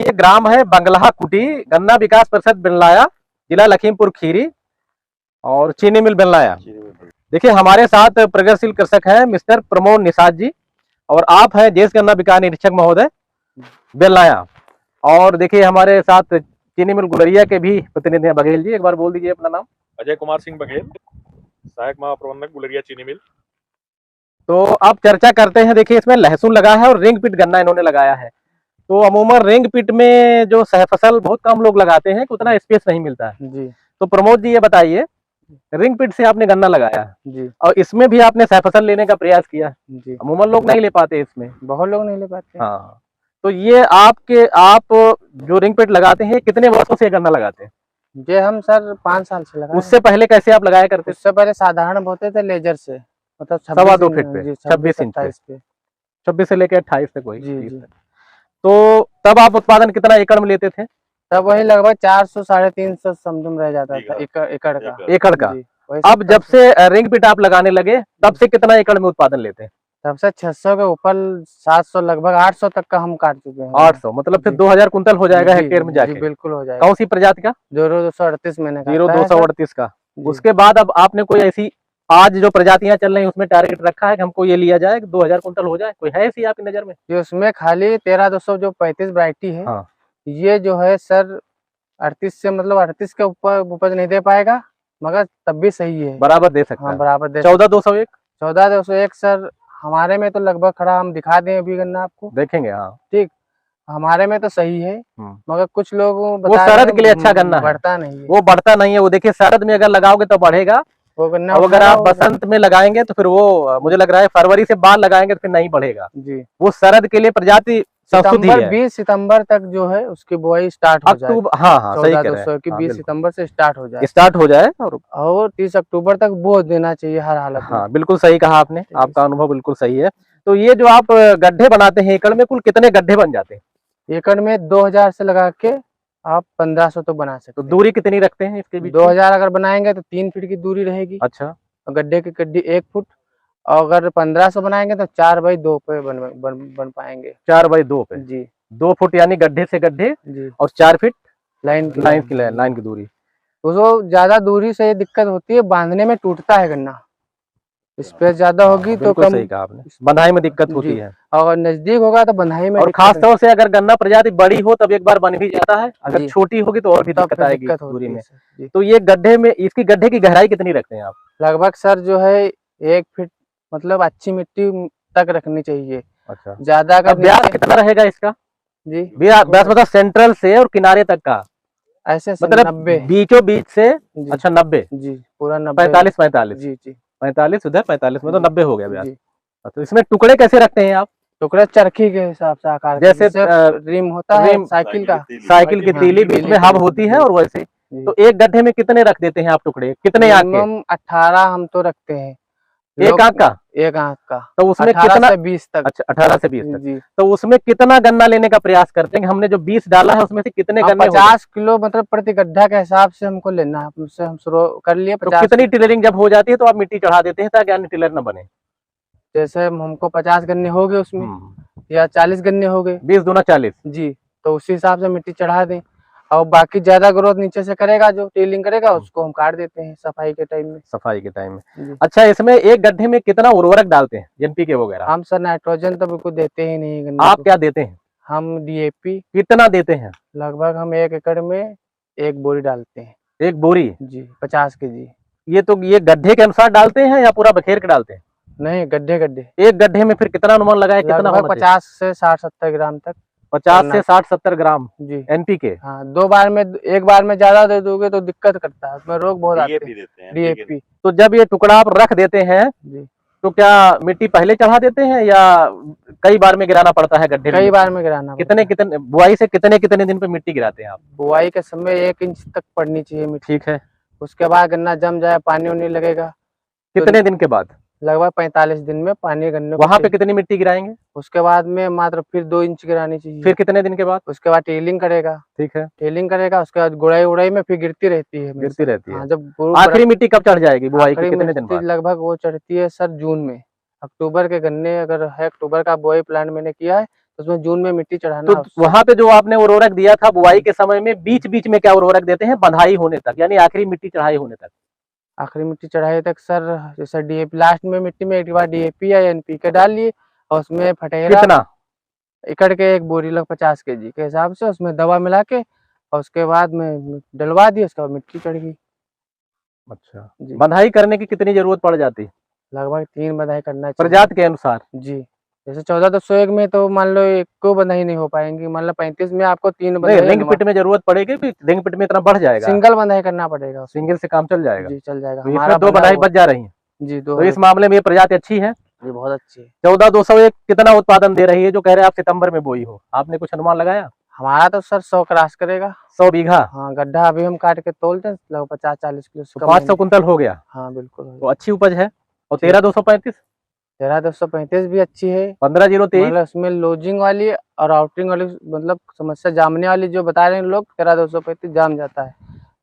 ये ग्राम है बंगला कुटी, गन्ना विकास परिषद बिनलाया, जिला लखीमपुर खीरी और चीनी मिल बिनलाया। देखिए हमारे साथ प्रगतिशील कृषक हैं मिस्टर प्रमोद निषाद जी, और आप हैं देश गन्ना विकास निरीक्षक महोदय बिनलाया। और देखिए हमारे साथ चीनी मिल गुलरिया के भी प्रतिनिधि हैं बघेल जी, एक बार बोल दीजिए अपना नाम। अजय कुमार सिंह बघेल, सहायक महाप्रबंधक गुलरिया चीनी मिल। तो अब चर्चा करते हैं। देखिए इसमें लहसुन लगा है और रिंग पिट गन्ना इन्होंने लगाया है। तो अमूमन रिंग पिट में जो सहफसल बहुत कम लोग लगाते हैं, उतना स्पेस नहीं मिलता है जी। तो प्रमोद जी ये बताइए, रिंग पिट से आपने गन्ना लगाया जी, और इसमें भी आपने सहफसल लेने का प्रयास किया। जी, अमूमन लोग नहीं ले पाते इसमें। बहुत लोग नहीं ले पाते। हाँ, तो ये आप जो रिंग पिट लगाते हैं कितने वर्षों से गन्ना लगाते हैं? ये हम सर 5 साल से लगा। उससे पहले कैसे आप लगाया करते? उससे पहले साधारण बोते थे लेजर से, मतलब 2.25 फीट पे, 26 इंच पे, 26 से लेकर 28 तक वही। जी, जी। तो तब आप उत्पादन कितना एकड़ में लेते थे? तब वही लगभग 400 350 समझ रह जाता था एकड़ का। अब जब से रिंग पिट आप लगाने लगे तब से कितना एकड़ में उत्पादन लेते हैं? तब से 600 के ऊपर 700 लगभग 800 तक का हम काट चुके हैं। 800 मतलब फिर 2000 कुंतल हो जाएगा हेक्टेयर में जाके। बिल्कुल हो जाएगा। कौन सी प्रजाति का? 0238 मैंने 0238 का। उसके बाद अब आपने कोई ऐसी आज जो प्रजातियां चल रही हैं उसमें टारगेट रखा है कि हमको ये लिया जाए 2000 कुंतल हो जाए, कोई है ऐसी आपकी नजर में? ये उसमें खाली 13200 जो 35 वैरायटी है। हाँ। ये जो है सर 38 से मतलब 38 के ऊपर उपज नहीं दे पाएगा, मगर तब भी सही है, बराबर दे सकता है। बराबर दे। 14201 14201 सर हमारे में तो लगभग खड़ा, हम दिखा दें अभी गन्ना आपको, देखेंगे। हाँ ठीक, हमारे में तो सही है, मगर कुछ लोग वो शरद के लिए अच्छा गन्ना है, बढ़ता नहीं है। वो बढ़ता नहीं है। वो देखिए शरद में अगर लगाओगे तो बढ़ेगा, वो गन्ना। और अगर आप बसंत में लगाएंगे तो फिर वो मुझे लग रहा है फरवरी से बाद लगाएंगे तो फिर नहीं बढ़ेगा जी। वो शरद के लिए प्रजाति सितंबर 20 सितंबर तक जो है उसकी बुआई स्टार्ट हो जाए। हाँ सही कह रहे हैं कि 20 सितंबर से स्टार्ट हो जाए और 30 अक्टूबर तक बो देना चाहिए हर हालत में। हाँ बिल्कुल सही कहा आपने, आपका अनुभव बिल्कुल सही है। तो ये जो आप गड्ढे बनाते हैं एकड़ में कुल कितने गड्ढे बन जाते हैं? एकड़ में 2000 से लगा के आप 1500 तो बना सकते। तो दूरी कितनी रखते हैं इसके बीच? 2000 अगर बनाएंगे तो 3 फीट की दूरी रहेगी। अच्छा। गड्ढे की गड्ढी 1 फुट, और अगर 1500 बनाएंगे तो 4x2 पे बन पाएंगे। 4x2 पे जी। 2 फुट यानी गड्ढे से गड्ढे जी, और 4 फीट लाइन की दूरी। तो ज्यादा दूरी से ये दिक्कत होती है, बांधने में टूटता है गन्ना। स्पेस ज्यादा होगी तो कम, सही कहा आपने, बंधाई में दिक्कत होती है। और नजदीक होगा तो बंधाई में, और खास तौर से अगर गन्ना प्रजाति बड़ी हो तब एक बार बन भी जाता है, अगर छोटी होगी तो और भी दिक्कत आएगी दूरी में। तो ये गड्ढे में, इसकी गड्ढे की गहराई कितनी रखते हैं आप? लगभग सर जो है 1 फीट, मतलब अच्छी मिट्टी तक रखनी चाहिए। अच्छा। ज्यादा का व्यास कितना रहेगा इसका जी? व्यास मतलब सेंट्रल से और किनारे तक का ऐसे मतलब 90 बीचों बीच से। अच्छा 90 जी, पूरा 90 45 जी जी 45 उधर 45 में तो 90 हो गया व्यास। तो इसमें टुकड़े कैसे रखते हैं आप? टुकड़े चरखी के हिसाब से आकार, जैसे रिम होता है साइकिल का, साइकिल की तीली बीच में हब होती है, और वैसे तो एक गड्ढे में कितने रख देते हैं आप टुकड़े? कितने आंख के? 18 हम तो रखते हैं। एक आंख का? एक आंख का। तो उसमें 18 कितना? से 20 तक। अच्छा 18 से 20 तक। तो उसमें कितना गन्ना लेने का प्रयास करते हैं? हमने जो 20 डाला है उसमें से कितने गन्ने? 50 किलो मतलब प्रति गड्ढा के हिसाब से हमको लेना है, उससे हम शुरू कर लिए। तो कितनी टिलरिंग जब हो जाती है तो आप मिट्टी चढ़ा देते हैं ताकि अन्य टिलर न बने? जैसे हमको 50 गन्ने हो गए उसमें, या 40 गन्ने हो गए, 20 दूना 40 जी, तो उसी हिसाब से मिट्टी चढ़ा दें। और बाकी ज्यादा ग्रोथ नीचे से करेगा, जो टिलिंग करेगा उसको हम काट देते हैं सफाई के टाइम में। अच्छा, इसमें एक गड्ढे में कितना उर्वरक डालते हैं, एनपीके वगैरह? हम सर नाइट्रोजन तो बिल्कुल देते ही नहीं। आप क्या देते हैं? हम डीएपी। कितना देते हैं? लगभग हम 1 एकड़ में 1 बोरी डालते हैं। 1 बोरी जी, 50 केजी। ये गड्ढे के अनुसार डालते हैं या पूरा बखेर के डालते हैं? नहीं, गड्ढे। एक गड्ढे में फिर कितना अनुमान लगाए, कितना? 50 से 60-70 ग्राम तक। 50 से 60-70 ग्राम जी एनपीके। हाँ, 2 बार में, एक बार में ज्यादा दे दोगे तो दिक्कत करता है, उसमें रोग बहुत आते हैं। डीएपी। तो जब ये टुकड़ा आप रख देते हैं जी, तो क्या मिट्टी पहले चढ़ा देते हैं या कई बार में गिराना पड़ता है गड्ढे? कई बार में गिराना। कितने बुआई से कितने दिन पे मिट्टी गिराते हैं आप? बुआई के समय 1 इंच तक पड़नी चाहिए मिट्टी। ठीक है। उसके बाद गन्ना जम जाए, पानी उनी लगेगा। कितने दिन के बाद? लगभग 45 दिन में पानी गन्ने। वहाँ पे कितनी मिट्टी गिराएंगे? उसके बाद में मात्र फिर 2 इंच गिरानी चाहिए। फिर कितने दिन के बाद? उसके बाद टेलिंग करेगा। ठीक है, टेलिंग करेगा, उसके बाद गुड़ाई में फिर गिरती रहती है। हाँ, जब आखिरी मिट्टी कब चढ़ जाएगी बुआई के कितने दिन बाद? लगभग वो चढ़ती है सर जून में। अक्टूबर के गन्ने अगर है, अक्टूबर का बुआई प्लान मैंने किया है उसमें जून में मिट्टी चढ़ाना। तो वहाँ पे जो आपने उर्वरक दिया था बुआई के समय में, बीच बीच में क्या उर्वरक देते हैं बंधाई होने तक, यानी आखिरी मिट्टी चढ़ाई होने तक? आखिरी मिट्टी चढ़ाई तक सर, जैसे डीएपी लास्ट में मिट्टी में एक बार डीएपी या एनपीके डाल लिए, और उसमें फटेरा कितना? एकड़ के एक बोरी लग 50 kg के हिसाब से उसमें दवा मिला के, और उसके बाद में डलवा दी, उसके बाद मिट्टी चढ़ गई। अच्छा, जी। बंधाई करने की कितनी जरूरत पड़ जाती है? लगभग 3 बंधाई करना चाहिए प्रजाति के अनुसार। जी। जैसे 1401 में तो मान लो एक को बंधाई नहीं हो पाएंगी, मान लो 35 में आपको 3 नहीं, बंधाई रिंग पिट में जरूरत पड़ेगी कि रिंग पिट में इतना बढ़ जाएगा? सिंगल बंधाई करना पड़ेगा, सिंगल से काम चल जाएगा? जी चल जाएगा। तो इसमें हमारा 2 बंधाई बच जा रही है। जी, तो इस मामले में ये प्रजाति अच्छी है, ये बहुत अच्छी है। 14201 कितना उत्पादन दे रही है जो कह रहे हैं आप सितंबर में बोई हो? आपने कुछ अनुमान लगाया? हमारा तो सर 100 क्रॉस करेगा। 100 बीघा? हाँ, गड्ढा अभी हम काट के तोलते हैं लगभग 50-40 किलो से तो कम 500 कुंतल हो गया। हाँ बिल्कुल। तो अच्छी उपज है। और 13235? 13235 भी अच्छी है। 15023? मतलब उसमें लॉजिंग वाली और आउटिंग वाली मतलब समस्या जामने वाली जो बता रहे हैं लोग, 13235 जाम जाता है,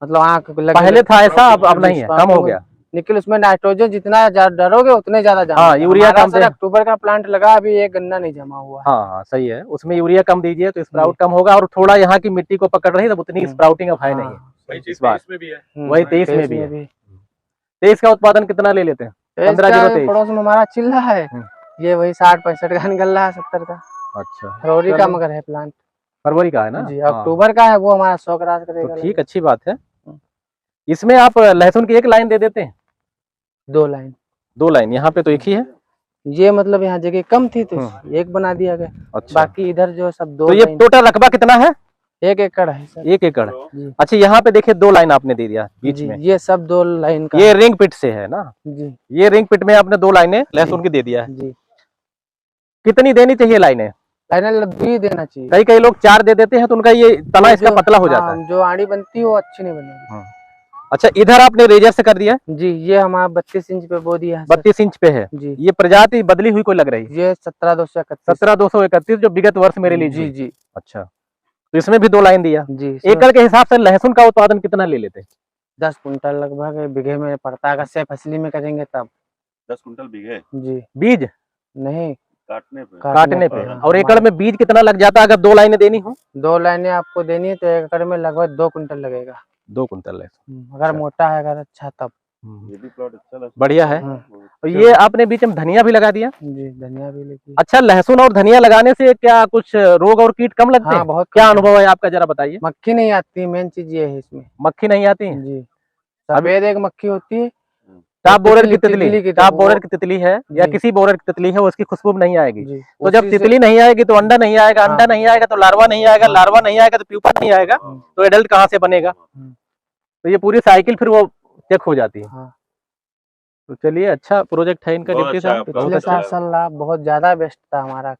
मतलब आँख लगे। पहले था ऐसा, अब नहीं है, कम हो गया। निकल उसमें नाइट्रोजन जितना डरोगे उतने ज्यादा जाम। हाँ, यूरिया कम दे। अक्टूबर का प्लांट लगा, अभी एक गन्ना नहीं जमा हुआ। हाँ सही है, उसमें यूरिया कम दीजिए तो स्प्राउट कम होगा, और थोड़ा यहाँ की मिट्टी को पकड़ रही है, तब उतनी स्प्राउटिंग अब है नहीं इस बार। में भी है, वही 23 में भी है। 23 का उत्पादन कितना ले लेते हैं? 1503 पड़ोस में हमारा चिल्ला है, ये वही 60-65 का निकल रहा है, 70 का। अच्छा, फरवरी का मगर है प्लांट, फरवरी का है ना जी। अक्टूबर का है वो हमारा 100 क्रॉस करेगा। तो ठीक, अच्छी बात है। इसमें आप लहसुन की 1 लाइन दे देते हैं? 2 लाइन। 2 लाइन, यहाँ पे तो एक ही है। ये मतलब यहाँ जगह कम थी तो एक बना दिया गया। अच्छा, बाकी इधर जो सब 2 तो ये टोटल रकबा कितना है? 1 एकड़ है सर। 1 एकड़। जी। अच्छा, यहाँ पे देखिए 2 लाइन आपने दे दिया बीच जी, में। ये सब 2 लाइन का। ये रिंग पिट से है ना जी, ये रिंग पिट में आपने 2 लाइनें लहसुन की दे दिया है। जी। कितनी देनी चाहिए लाइनें? फाइनल 2 देना चाहिए। कई लोग 4 दे देते हैं तो उनका ये तना इसका पतला हो जाता है। जो आड़ी बनती है वो अच्छी नहीं बनेगी। अच्छा, इधर आपने रेजर से कर दिया? जी, ये हमारा 32 इंच पे बो दिया है। 32 इंच पे है जी। ये प्रजाति बदली हुई कोई लग रही है? ये 17231। 17231 जो विगत वर्ष मेरे लिए जी जी। अच्छा, तो इसमें भी 2 लाइन दिया जी। एकड़ के हिसाब से लहसुन का उत्पादन कितना ले लेते हैं? 10 कुंटल लगभग बीघे में पड़ता है, अगर से फसली में करेंगे तब। 10 कुंटल बीघे? जी। बीज नहीं, काटने पे। और एकड़ में बीज कितना लग जाता है अगर 2 लाइनें देनी हो? 2 लाइनें आपको देनी है तो एकड़ में लगभग 2 कुंटल लगेगा। 2 कुंटल लहसुन, अगर मोटा है, अगर अच्छा तब। ये भी प्लॉट अच्छा बढ़िया है। और ये आपने बीच में धनिया भी लगा दिया? जी, धनिया भी लगी। अच्छा, लहसुन और धनिया लगाने से क्या कुछ रोग और कीट कम लगते हैं? हाँ, बहुत। क्या अनुभव है आपका, जरा बताइए। मक्खी नहीं आती, मेन चीज ये है इसमें। मक्खी नहीं आती है जी। सफेद एक मक्खी होती है, टाप बोरर की तितली, टाप बोरर की तितली है या किसी बोरर की तितली है, उसकी खुशबू नहीं आएगी। तो जब तितली नहीं आएगी तो अंडा नहीं आएगा, अंडा नहीं आएगा तो लार्वा नहीं आएगा, लार्वा नहीं आएगा तो प्यूपा नहीं आएगा, तो एडल्ट कहाँ से बनेगा? तो ये पूरी साइकिल फिर वो चेक हो जाती है। तो चलिए, अच्छा प्रोजेक्ट है इनका डिप्टी साहब। पिछले साल बहुत ज्यादा बेस्ट था हमारा।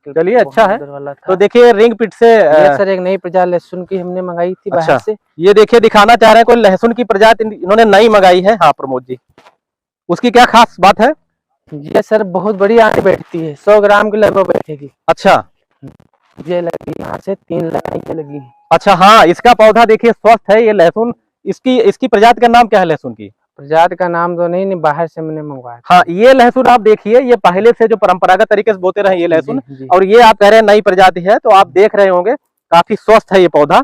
चलिए, अच्छा है। तो देखिए रिंग पिट से सर एक नई प्रजाति लहसुन की हमने मंगाई थी बाहर से। ये देखिए दिखाना चाह रहे हैं कोई लहसुन की प्रजाति इन्होंने नई मंगाई है। हाँ प्रमोद जी, उसकी क्या खास बात है? ये सर बहुत बड़ी आंटी बैठती है, 100 ग्राम की लगभग बैठेगी। अच्छा, ये लगी यहाँ से 3 लाइन लगी। अच्छा, हाँ, इसका पौधा देखिए स्वस्थ है ये लहसुन। इसकी प्रजाति का नाम क्या है लहसुन की? प्रजाति का नाम तो नहीं, बाहर से मैंने मंगवाया। हाँ, ये लहसुन आप देखिए, ये पहले से जो परंपरागत तरीके से बोते रहे ये लहसुन, और ये आप कह रहे हैं नई प्रजाति है, तो आप देख रहे होंगे काफी स्वस्थ है ये पौधा,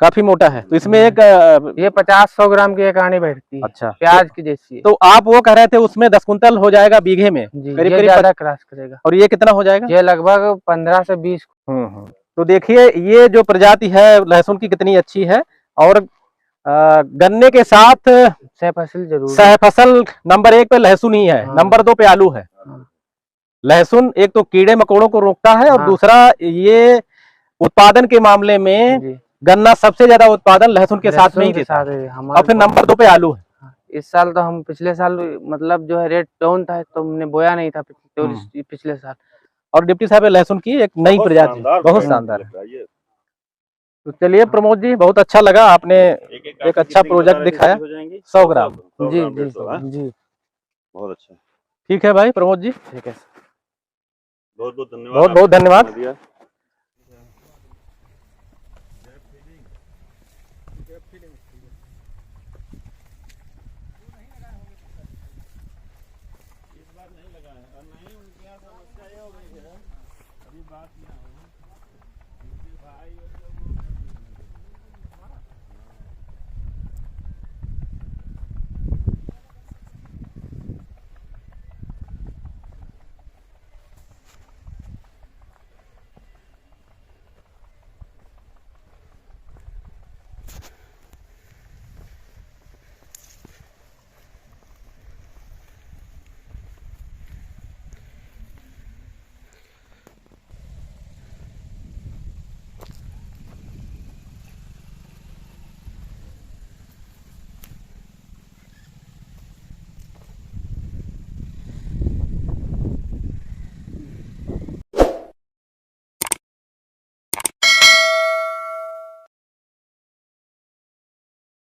काफी मोटा है। तो इसमें एक ये 50-100 ग्राम की एक आनी बैठती है। अच्छा, प्याज की जैसी है। तो आप वो कह रहे थे उसमें 10 कुंतल हो जाएगा बीघे में, करीब ज्यादा क्रॉस करेगा। और ये कितना हो जाएगा? ये लगभग 15 से 20। तो देखिए ये जो प्रजाति है लहसुन की कितनी अच्छी है। और गन्ने के साथ सहफसल जरूर, सहफसल नंबर 1 पे लहसुन ही है। नंबर 2 पे आलू है। लहसुन एक तो कीड़े मकोड़ों को रोकता है, और दूसरा ये उत्पादन के मामले में गन्ना सबसे ज्यादा उत्पादन लहसुन के साथ में ही देता है। और फिर नंबर 2 पे आलू है। इस साल तो हम पिछले साल मतलब जो है रेट डाउन था तो हमने बोया नहीं था पिछले साल। और डिप्टी साहब लहसुन की एक नई प्रजाति बहुत शानदार है। तो चलिए प्रमोद जी, बहुत अच्छा लगा, आपने एक अच्छा प्रोजेक्ट दिखाया। 100 ग्राम जी जी, बहुत अच्छा। ठीक है भाई प्रमोद जी, ठीक है, बहुत बहुत धन्यवाद। बहुत बहुत धन्यवाद। ये बात ना हो